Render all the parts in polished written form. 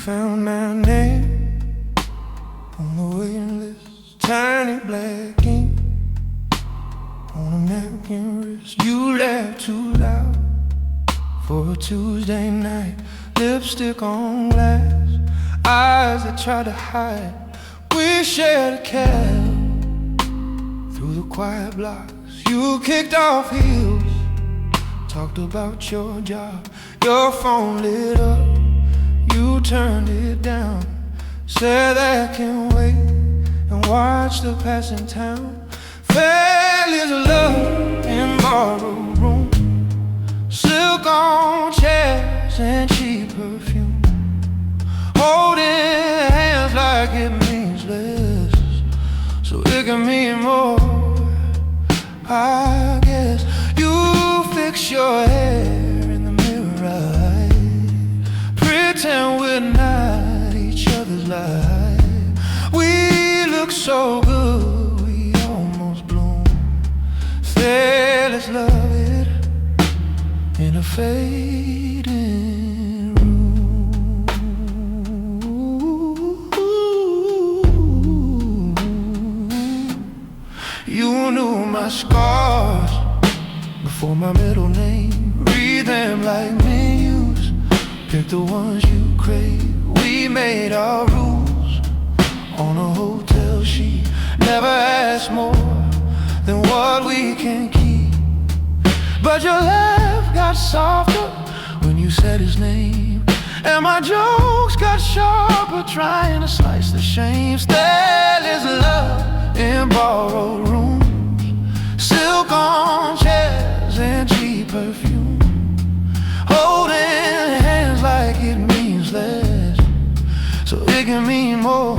found my name on the waiting list, tiny black ink on a napkin wrist. You laughed too loud for a Tuesday night, lipstick on glass, eyes that tried to hide. We shared a cab through the quiet blocks. You kicked off heels, talked about your job. Your phone lit up, you turned it down, said I can wait and watch the passing town. Failures of love in borrowed rooms, silk on chairs and cheap perfume, holding hands like it means less, so it can mean more. I guess you fix your hair in the mirror, pretend we're not each other's life. We look so good, we almost bloom. Say let's love it in a fading room. You knew my scars before my middle name. Read them like menus, pick the ones you crave. We made our rules on a hotel sheet, never asked more than what we can keep. But your laugh got softer when you said his name, and my jokes got sharper trying to slice the shame. There is love in borrowed rooms, silk on chairs and cheap perfume, holding hands like it means less, so it can mean more.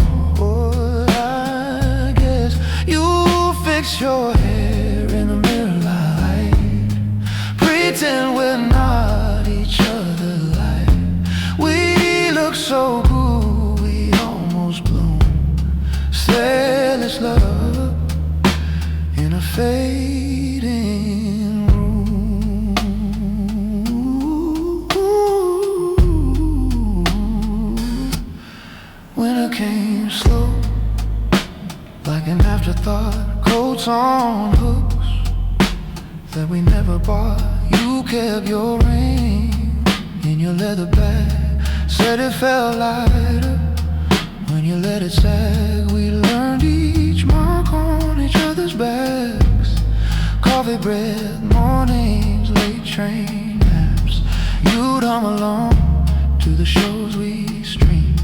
I guess you fix your hair in the mirror light, pretend we're not each other like. We look so good, we almost bloom. Say let's love in a fading room. Winter came slow, like an afterthought. Coats on hooks that we never bought. You kept your ring in your leather bag, said it felt lighter when you let it sag. We learned each mark on each other's backs, coffee breath, mornings, late train naps. You'd hum along to the shows we stream,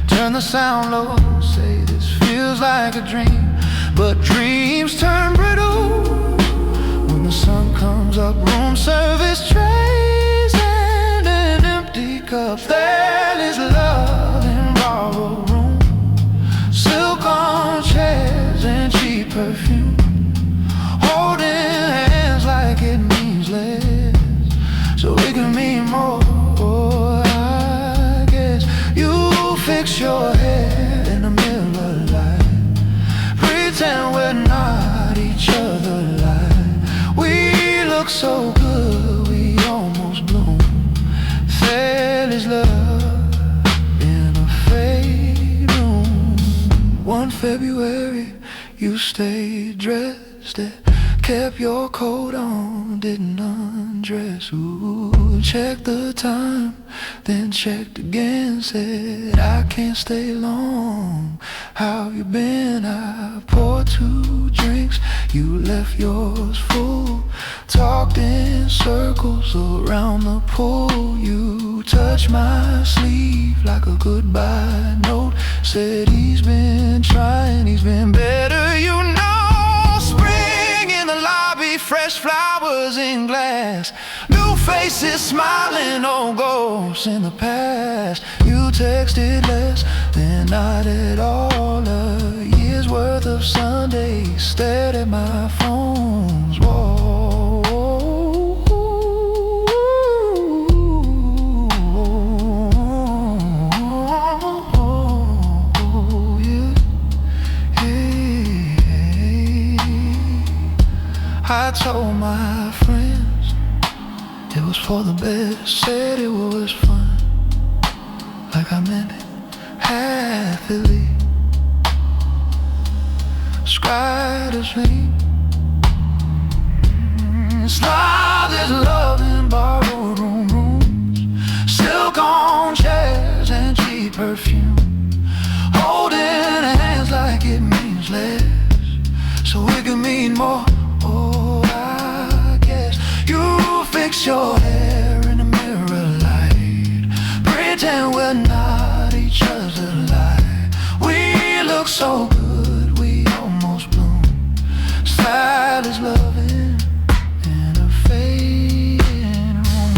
turn the sound low, say this feels like a dream. But dreams turn brittle when the sun comes up. Room service trays and an empty cup. There is love in borrowed room, silk on chairs and cheap perfume, holding hands like it means less, so it can mean more. I guess you fix your hair in a mirror light, pretend we're not each other like. We look so good, we almost bloom. Fail is love in a fade room. One February, you stayed dressed, kept your coat on, didn't undress. Ooh, checked the time, then checked again, said I can't stay long. How you been? I poured 2 drinks, you left yours full. Talked in circles around the pool. You touched my sleeve like a goodbye note, said he's been trying, he's been better, you know. Spring in the lobby, fresh flowers in glass, new faces smiling, old ghosts in the past. You texted less than not at all. A year's worth of Sundays, stared at my phone's wall. I told my friends it was for the best, said it was fun, like I meant it. happily. Scried as me. It's love, there's love in borrowed rooms, silk on chairs and cheap perfume, holding hands like it means less, so it could mean more. Oh, I guess you fix your hair in a mirror light, pretend we're not each other light. We look so good, we almost bloom. Style is loving in a fading room.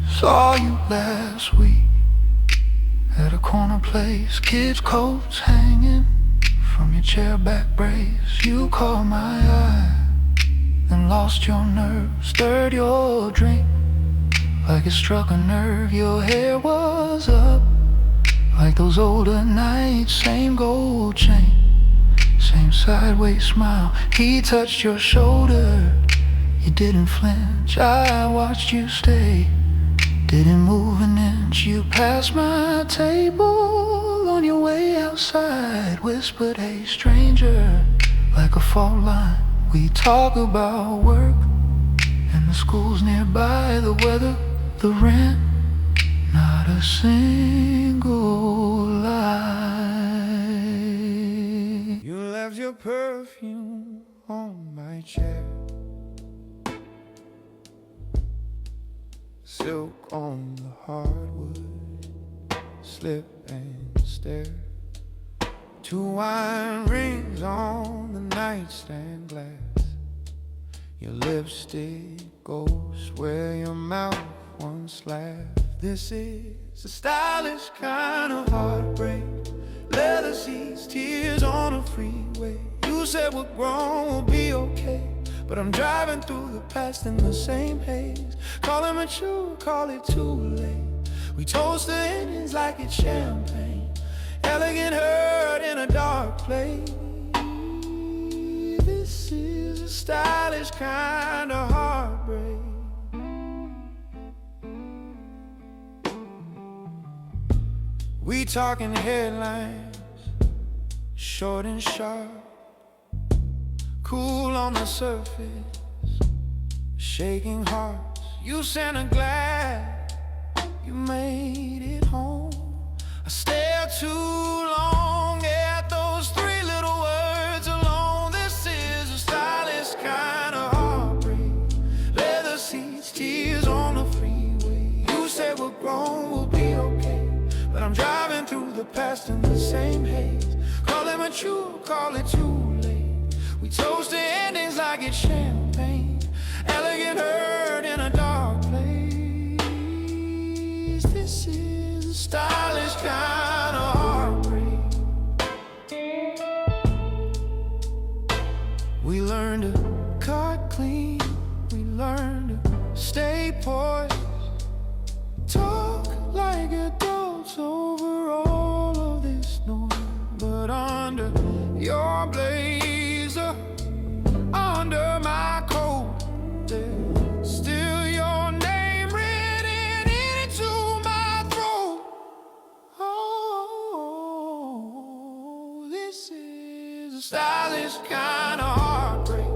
Saw you last week at a corner place, kids' coats hanging from your chair back brace. You caught my eye and lost your nerve, stirred your drink like it struck a nerve. Your hair was up like those older nights, same gold chain, same sideways smile. He touched your shoulder, you didn't flinch. I watched you stay, didn't move an inch. You passed my table on your way outside, whispered, "Hey stranger," like a fault line. We talk about work and the schools nearby, the weather, the rent, not a single lie. You left your perfume on my chair, silk on the hardwood, slip and stare. 2 wine rings on the nightstand glass. Your lipstick goes where your mouth once laughed. This is a stylish kind of heartbreak. Leather seats, tears on a freeway. You said we're grown, we'll be okay, but I'm driving through the past in the same haze. Call it mature, call it too late. We toast the endings like it's champagne, elegant hurt in a dark place. This is a stylish kind of heartbreak. We talking headlines, short and sharp, cool on the surface, shaking hearts. You sent a glad you made it home. I stared too long at those 3 little words alone. This is a stylish kind of heartbreak. Leather seats, tears on the freeway. You said we're grown, we'll be okay, but I'm driving through the past in the same haze. Call it mature, call it too late. We toast the endings like it's champagne, elegant hurt in a dark place. This is a stylish kind of heartbreak. We learn to cut clean, we learn to stay poised, talk like adults over all of this noise. But under your blazer, under my coat, there's still your name written into my throat. Oh, this is a stylish kind of heartbreak.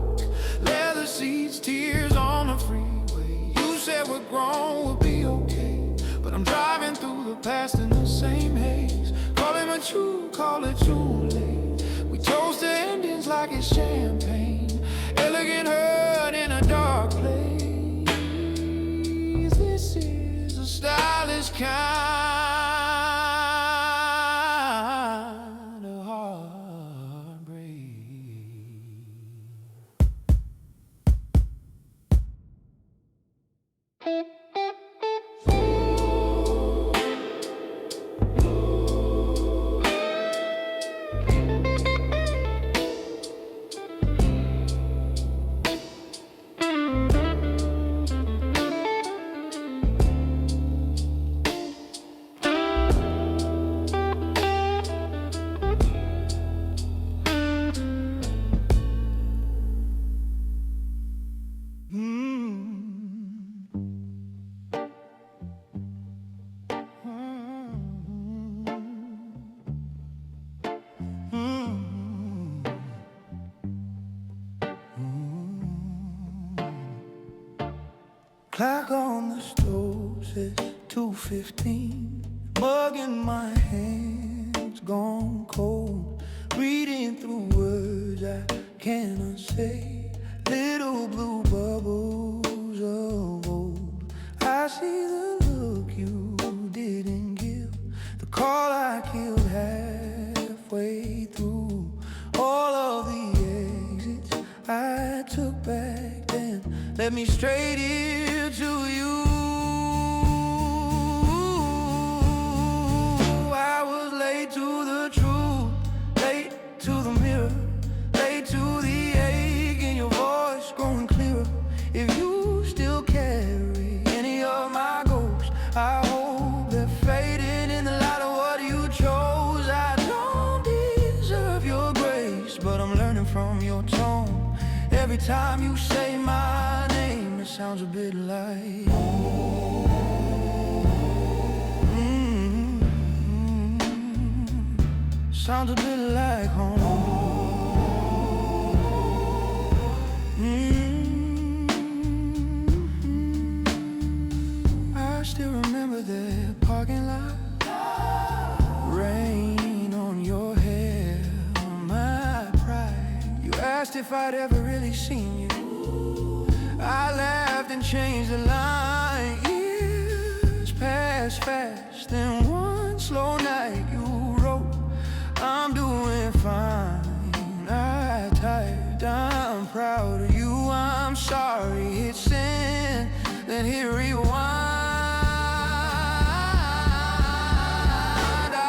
Leather seats, tears on the freeway. You said we're grown, we'll be okay, but I'm driving through the past in the same haze. Call it mature, call it too late. We toast the endings like it's champagne, elegant hurt in a dark place. This is a stylish kind of heartbreak. Clock on the stove says 2:15. Mug in my hands gone cold. Reading through words I cannot say. Little blue bubbles of old. I see the look you didn't give. The call I killed halfway through. All of the exits I took back then led me straight here to you. I was late to the truth, late to the mirror, late to the ache in your voice growing clearer. If you still carry any of my ghosts, I hope they're fading in the light of what you chose. I don't deserve your grace, but I'm learning from your tone. Every time you say my name, it sounds a bit like sounds a bit like home. I still remember that parking lot. Rain on your hair, my pride. You asked if I'd ever really seen you. I laughed and changed the line. Years passed fast, then one slow night you wrote, I'm doing fine, I tired, I'm proud of you, I'm sorry, hit send, then hit rewind.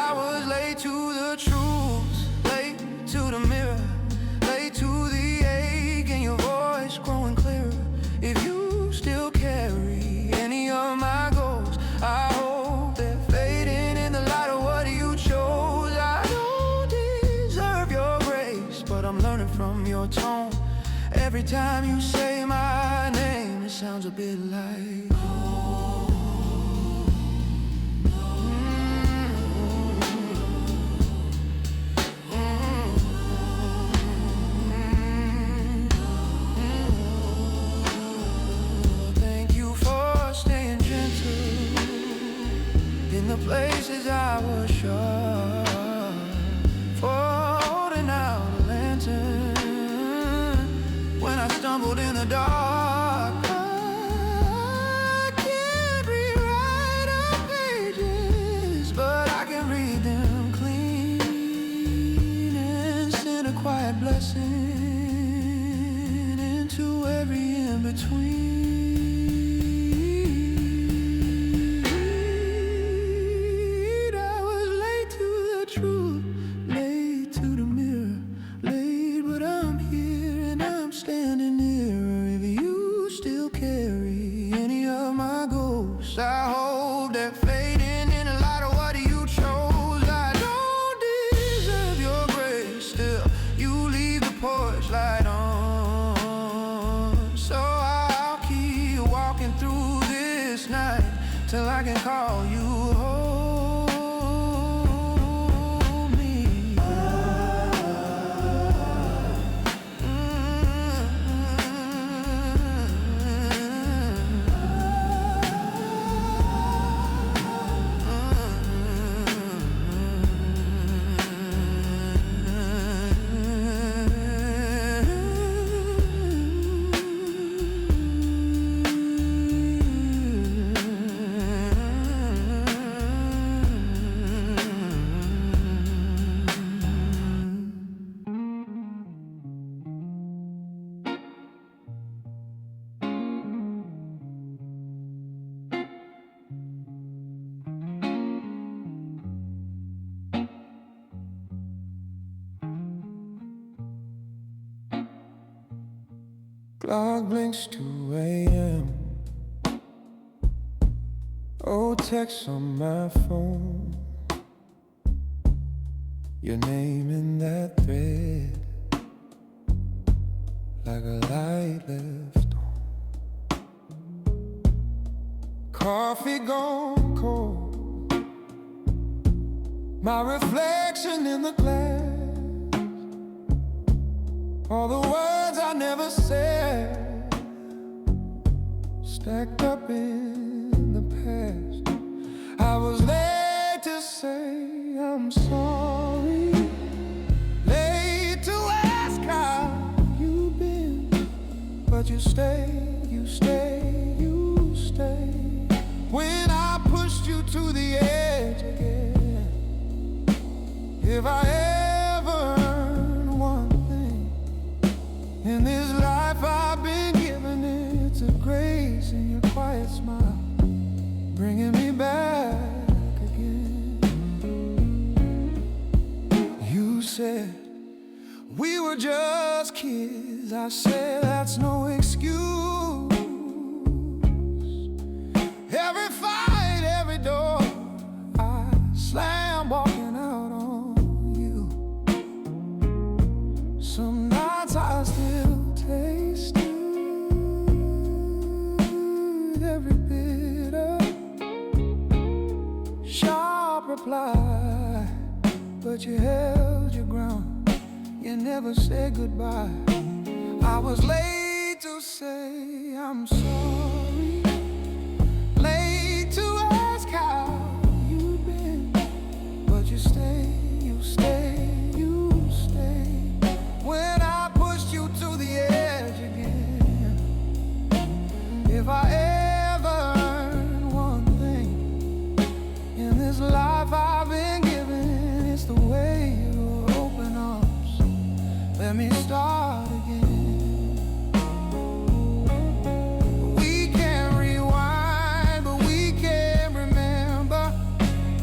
I was late to the truth, late to the mirror, late to the ache in your voice growing clearer. If you still carry any of my goals, I hope they're fading in the light of what you chose. I don't deserve your grace, but I'm learning from your tone. Every time you say my name, it sounds a bit like in the places I was sure, for holding out a lantern when I stumbled in the dark. I can't rewrite our pages, but I can read them clean and send a quiet blessing into every in-between. I hope they're fading in the light of what you chose. I don't deserve your grace, still you leave the porch light on. So I'll keep walking through this night till I can call you home. Clock blinks 2 a.m. Oh, text on my phone. Your name in that thread, like a light left on. Coffee gone cold, my reflection in the glass. All the words I never said stacked up in the past. I was late to say I'm sorry, late to ask how you've been, but you stay, you stay, you stay. When I pushed you to the edge again, if I ever earned one thing in this life I've been given, it's a grace in your quiet smile, bringing me back again. You said we were just kids. I said that's no excuse. Every fight, every door I slam, walking out on you. Some nights I still taste every bitter, sharp reply, but you held your ground, you never said goodbye. I was late to say I'm sorry, late to ask how you've been, but you stay, you stay, you stay. When I pushed you to the edge again, if I ever earned one thing in this life I've been given, it's the way your open arms let me start again. We can't rewind, but we can remember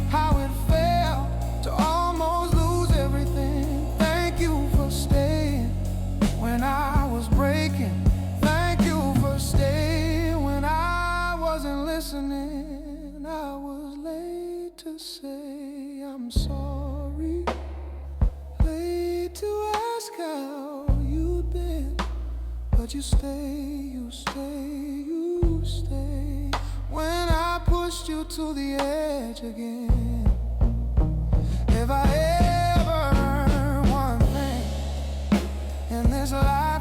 how it felt to almost lose everything. Thank you for staying when I was breaking. Thank you for staying when I wasn't listening. I was late to say I'm sorry, late to ask how you'd been, but you stay, you stay, you stay. When I pushed you to the edge again, if I ever earned one thing in this life